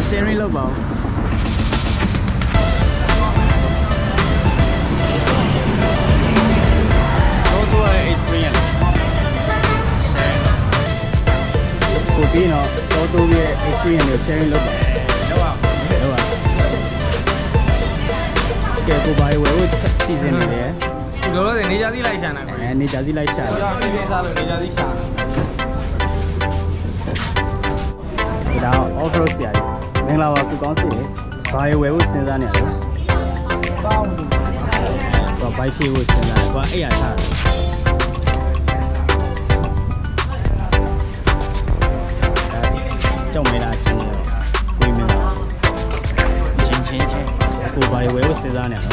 sharing လုပ်ပါဦးတော့ရဲ့ experience sharing ကိုပြီးတော့ရဲ့ experience ကို sharing လုပ်ပါကဲကိုဘာဝယ်ဖို့စီစဉ်နေတယ်ဒီလိုနေကြသီးလိုက်ရှာနေတယ်နေကြသီးလိုက်ရှာတယ်စီစဉ်စားလို့နေကြသီးရှာတယ်ဒါ off road ဆရာကြီးမင်္ဂလာပါကူကောင်းစီဘာဝယ်ဖို့စဉ်းစားနေရလဲကောင်းတော့ဘိုက်ဖြည့်ဖို့စဉ်းစားတယ်ကွာအဲ့ရထားတယ်ကြောက်မလားချင်းကိုမင်းလားချင်းကိုဘာဝယ်ဖို့စဉ်းစားနေရလဲ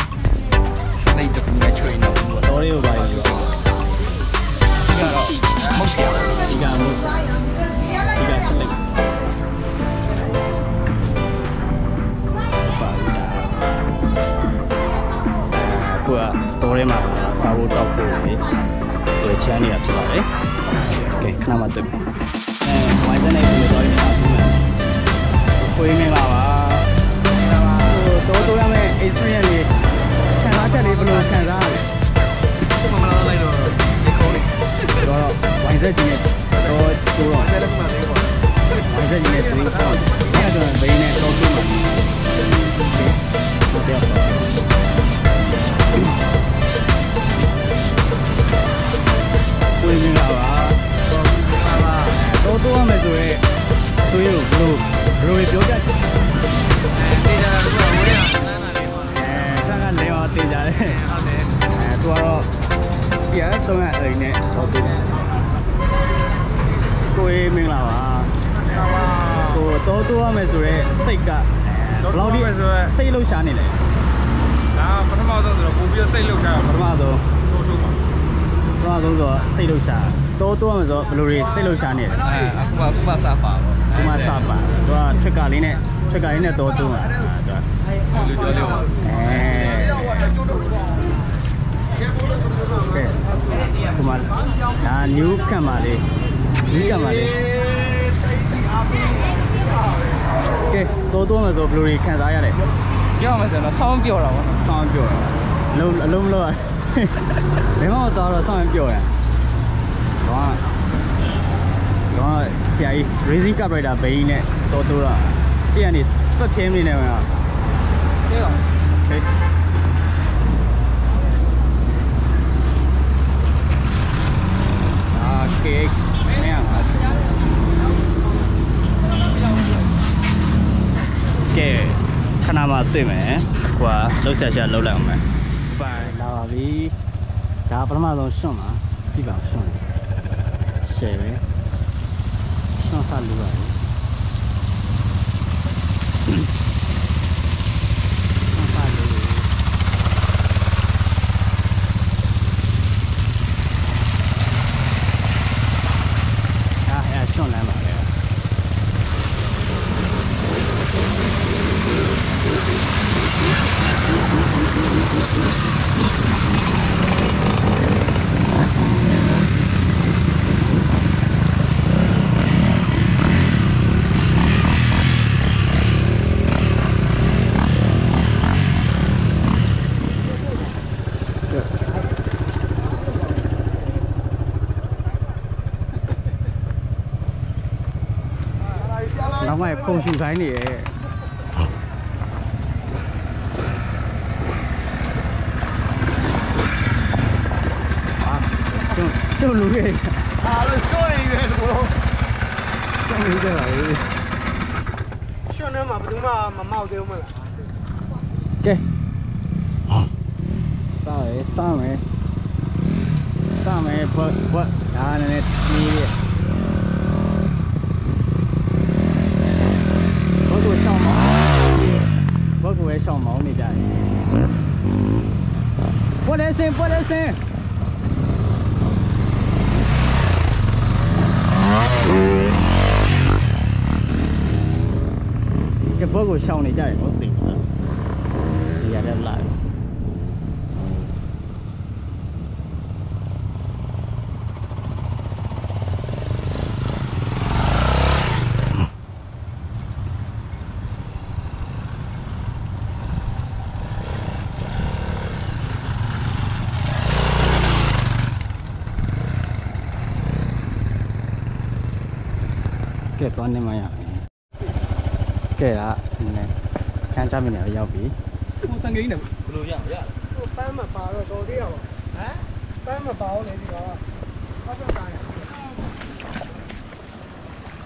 စနေတကူနဲ့ချွေနေတော့တော်လေးကိုဘာဝယ်လို့ဒီကတော့မဟုတ်ဘူးဒီကစလိတ်ကိုတော်ရဲမှာစာဖို့တောက်ဖို့လေချမ်းနေတာဖြစ်ပါတယ်။ကဲခဏမှတွေ့ပြီ။ဝိုင်းတဲ့နေပြီးတော့နေတာကိုရင်းမလာပါ။တော်ရမယ် experience လေးခံစားချက်လေးဘယ်လိုခံစားရလဲ။မမလာလိုက်တော့ဒီခေါင်းလေးတော့ဝိုင်းဆက်ကြီးနဲ့တော့ကျိုးတော့တယ်လည်းမှန်သေးပေါ့။ဝိုင်းဆက်ကြီးနဲ့တွေ့တော့အဲ့တော့ဘယ်နဲ့တော့တွေ့မှာဟုတ်တယ်ကိုရင်းလာပါတော့ရမယ်ဆိုရဲသူရဘလို့ပြောကြချင်တေးကြတာကတော့ဟိုရဆန်းလာနေပါဆန်းကလဲအောင်တေးကြတယ်ဟုတ်တယ်သူကတော့ဆရာတော့အဲ့ဒီနဲ့ဟုတ်တယ်ကိုရင်းမင်္ဂလာပါဟိုတော့ရမယ်ဆိုရဲစိတ်ကဘယ်လောက်ဒီစိတ်လှုပ်ရှားနေလဲဒါပထမဆုံးဆိုတော့ပို့ပြီးစိတ်လှုပ်ရှားပထမဆုံးတော့ပါတော့ဆိုစိတ်လှုပ်ရှားတော့မယ်ဆိုဘယ်လိုတွေစိတ်လှုပ်ရှားနေလဲအခုမှစပါပေါ့အခုမှစပါသူကထက်ကလေးနဲ့တော့မှာသူကလူပြောလို့ဒီမှာဒါ new ကံပါလေးကံပါလေးကဲတော့မယ်ဆိုဘယ်လိုတွေခံစားရလဲပြောမယ်ဆိုတော့ဆောင်းပြောတာပေါ့နော်ဆောင်းပြောတာအလုံးမလို့ရဘယ်မှမသွားတော့ဆောင်းပြောရတော့ဆရာကြီး racing cup rider ဘေးနဲ့တော့တာရှေ့ကနေဖက်ပြင်းနေနေမှာရှေ့ကောင်โอเคKX เนี่ยကဲခဏမှတွေ့မယ်ဟိုလှုပ်ရှားလှုပ်လိုက်အောင်မယ်ပါလာပါပြီဒါပထမဆုံးရှွန့်ပါကြည့်ပါရှွန့်ရှယ်ပဲရှွန့်စားလို့ရတယ်နောက်မှဖုန်ရှူခိုင်းနေရဲ့ ရှုပ်လို့ခဲ့အားလို့ရှုပ်နေပြီလို့ရှုပ်နေကြပါလေရှုပ်နေမှာဘယ်သူမှမမောက်သေးဘူးမလားကဲစားမယ်ဘွက်ဒါနည်းနည်းကြီးရဲ့ဘွက်ကိုရှောင်းမောင်းပဲရှောင်းမောင်းနေကြတယ်ဘွက်လည်းစင်ကဲဘွက်ကိုရှောင်းနေကြတယ်ဟုတ်တယ်ဒီရတဲ့လာကဲသွားနေမှရကဲကခန်းချမနေရရောက်ပြီဟိုစံကိန်းတယ်ဘယ်လိုရဟိုပန်းမပါတော့တော်သေးရပါဟမ်ပန်းမပါဘူးလေဒီကောင်ကဟုတ်ကဲ့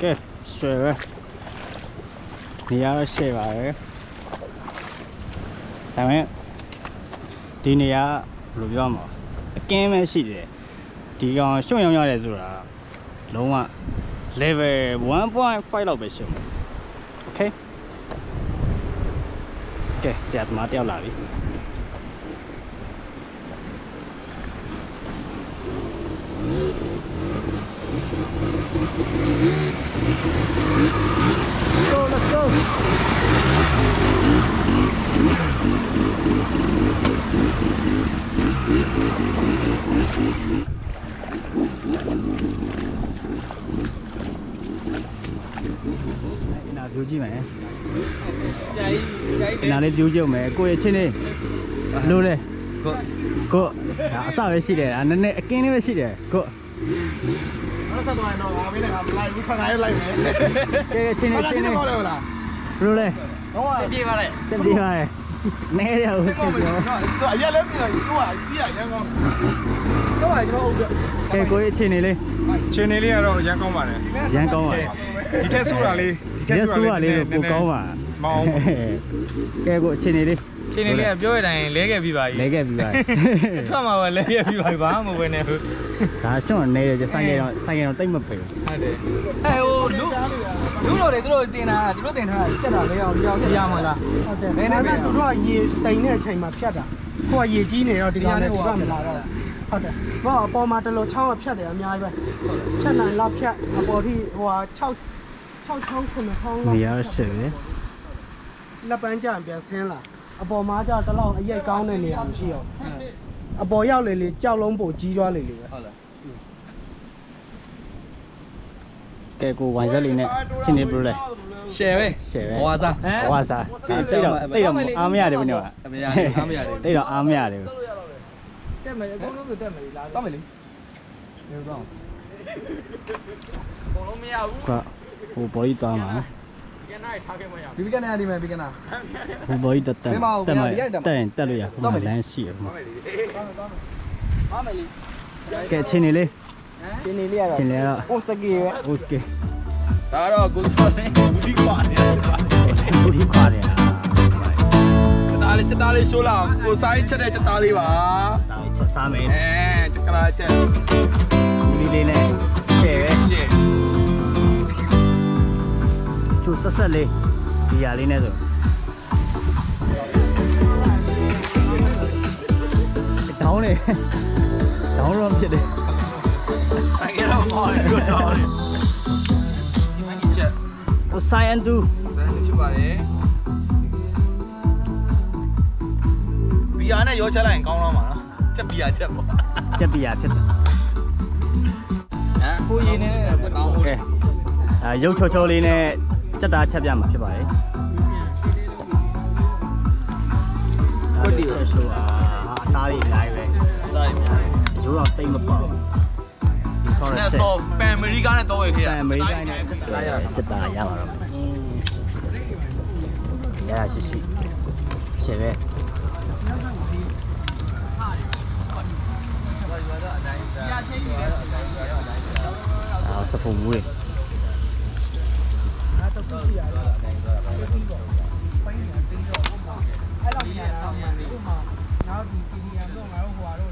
ကဲရွှေပဲနေရာတော့ရှေ့ပါပဲဒါပေမဲ့ဒီနေရာဘယ်လိုပြောမှာအကင်းပဲရှိတယ်ဒီကောင်ရှုံရောင်ရတယ်ဆိုတာလုံးဝ level 1.5 လောက်ပဲရှုံးโอเคကဲဆရာသမားတယောက်လာပြီLet's go ပြူကြည့်မယ်နားလေးပြူကြည့်မယ်ကိုရဲ့ချင်းလေးလို့လေကိုအစပဲရှိတယ်နည်းနည်းအကင်းလေးပဲရှိတယ်ကိုအဲ့ဒါတော့တော့ငါမင်းနဲ့ငါမလိုက်ဘူးခါရလိုက်မယ်ကဲချင်းလေးချင်းလေးဟုတ်တယ်လားလို့လေတော့စပြေးပါလေစပြေးပါလေနေရအောင်စပြေးပါတော့အရက်လည်းပြီးတော့သူကစီးရရန်ကောင်းတော့ကျွန်တော်ဟုတ်ကဲကိုရဲ့ချင်းလေးချင်းလေးကတော့ရန်ကောင်းပါတယ်ရန်ကောင်းပါဒီထက်ဆိုးတာလေးဒီဆိုးရလေးကိုကောင်းပါမအောင်ကဲကိုချင်းလေးချင်းလေးကပြောရတိုင်းလဲခဲ့ပြီးပါပြီလဲခဲ့ပြီးပါထွက်မှာပဲလဲခဲ့ပြီးပါပြီဘာမှမဝင်နဲ့ဘူးဒါရှွန့်နေရဆိုင်ကတော့တိတ်မပေဘူးဟုတ်တယ်အဲဟိုလူတော်တွေသူတို့တင်တာသူတို့တင်ထားတာပြက်တာလဲအောင်ကြောက်ရမှာလားဟုတ်တယ်ဘယ်နဲ့သူတို့ကရေတိမ်တဲ့အချိန်မှာဖြတ်တာကိုကရေကြီးနေတော့ဒီကောင်နဲ့ဒီကောင်မလာတော့ဟုတ်တယ်ဘာအပေါ်မှာတလို့ချောင်းကဖြတ်တယ်အများကြီးပဲဖြတ်နိုင်လားဖြတ်အပေါ်ထိဟိုဟာ6ချောင်း9ချောင်းလောက်နေရရှယ်ပဲလက်ပန်းကြံပြန်ဆင်းလာအပေါ်မှာကြတလောက်အရိပ်ကောင်းတဲ့နေရာမရှိအောင်အပေါ်ရောက်လေကြောက်လုံးပို့ကြီးသွားလေပဲဟုတ်လားကဲကိုဝိုင်းဆက်လေးနဲ့ချင်းနေဘလို့လဲရှယ်ပဲဝါစားတိတ်တော့အားမရတယ်ဘယ်နဲ့ပါအားမရတယ်တိတ်တော့အားမရတယ်တက်မယ်အကုန်လုံးတက်မယ်လားတောက်မယ်လေဘယ်တော့အကုန်လုံးမရဘူးကဟိုဘော်ကြီးသွားမှာကနာထားခဲ့မရဘူးဘီကနာဒီမယ်ဘီကနာဟိုဘော်ကြီးတက်မယ်တက်လို့ရဟိုမှာလမ်းရှိရမှာကဲချင်းနေလေးချင်းနေလေးရတော့ချင်းနေတော့အိုစကေပဲအိုစကေဒါတော့ကိုစောနေဘူးဒီခွာနေဘူးဒီခွာနေတာချက်သားလေးရှိုးလာကိုစားချက်တဲ့ချက်သားလေးပါချက်စားမယ်ချက်ကလာချက်ဘူးလေးနဲ့ရှယ်ကျိုးဆက်လေးဒီရလေးနဲ့ဆိုတောင်းတော့ဖြစ်တယ်အဲ့ကတော့မော်ရတော့တယ်ဒီချက်ဟိုဆိုင်အန်တူဖြစ်ပါတယ်ဘီယာနဲ့ရောချက်လိုက်ရင်ကောင်းတော့မှာနော်ချက်ဘီယာချက်ပေါ့ချက်ဘီယာဖြစ်တယ်ဟိုရင်းနဲ့ကောင်းကဲရုပ်ချောလေးနဲ့စက်တာချက်ပြမှာဖြစ်ပါတယ်ကွတ်တီဆိုအသားတွေအများကြီးပဲအသားတွေအများကြီးရိုးတော့တိတ်မပေါဘူးနဲ့ဆောပန်အမေရိကန်နဲ့တော့ရခဲ့ပန်အမေရိကန်နဲ့စက်တာရပါတော့ရရှိရှယ်ပဲရချင်း စပူမူတွေ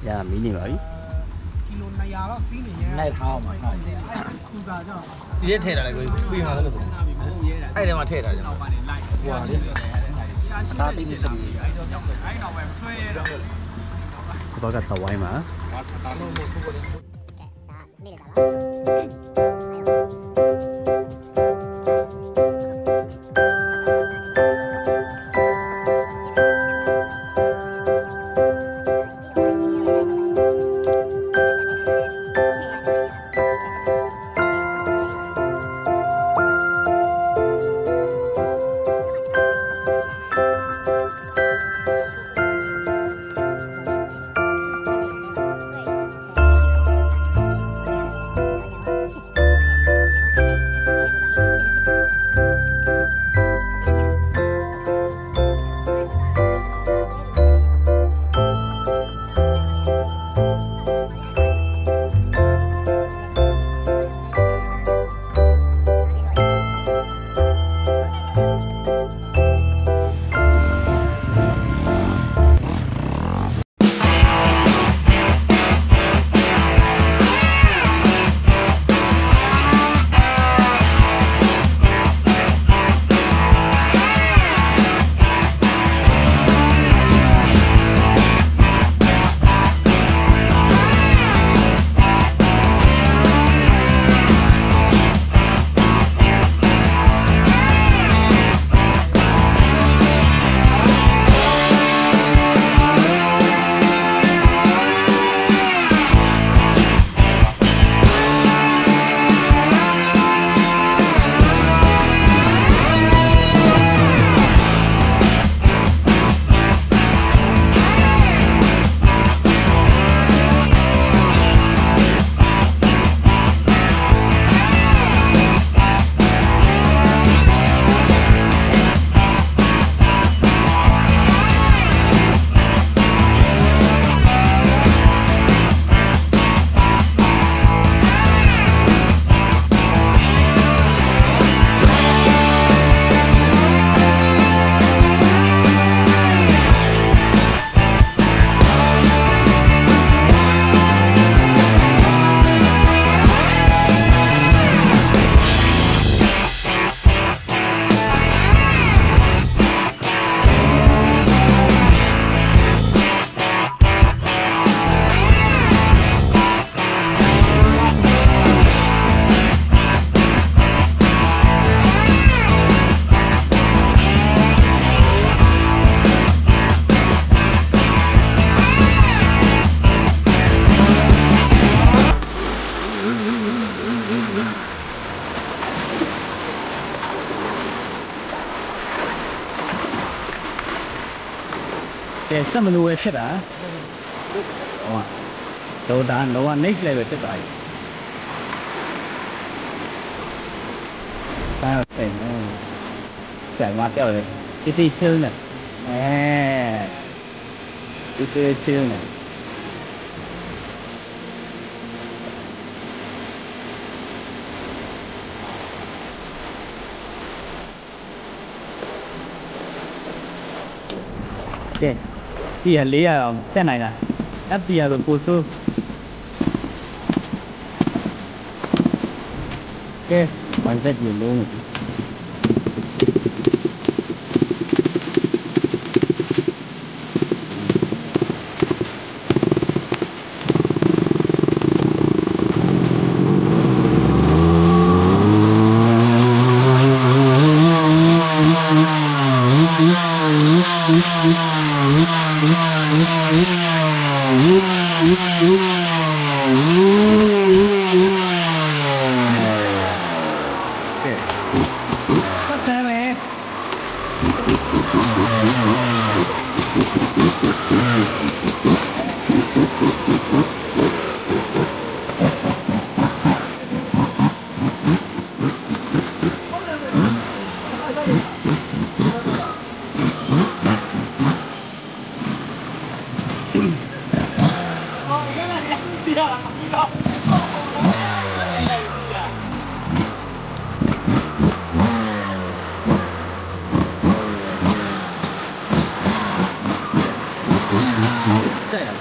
ရမီးနေပါပြီကီလို200လောက်စီးနေရင်လိုက်ထားအောင်ပါခူတာကြောင့်ဒီထဲထည့်တာလေကိုပြီးမှလို့ဆိုအဲ့ထဲမှာထည့်တာကျွန်တော်ဟိုလေဒါတိနေချင်တယ်အဲ့တော့ပဲဆွဲရတော့ဒီဘက်ကသဝိုင်းမှာဒါတော့မဟုတ်ဘူးလေမိနေတာစက်မလိုပဲဖြစ်တာဟိုတော့ဒါလောက next level ဖြစ်သွားပြီဒါเป็นแสงมาเที่ยวเลยที่ชื่อเนี่ยที่ชื่อเนี่ยเด็ดที่เลี้ยงแค่ไหนล่ะแอปเดียวกับกูสู้โอเคมันจะอยู่ลุง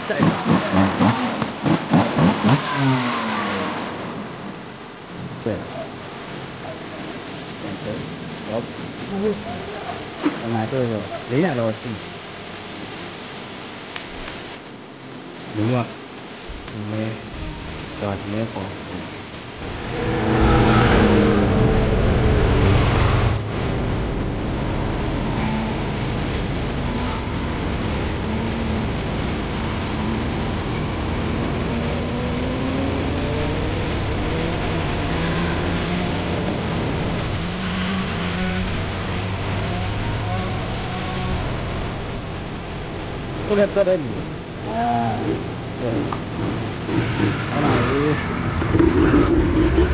chạy đó thằng này tôi rồi lấy lại rồi đúng không nghe rồi nghe có tôi lên tới đây rồi cái này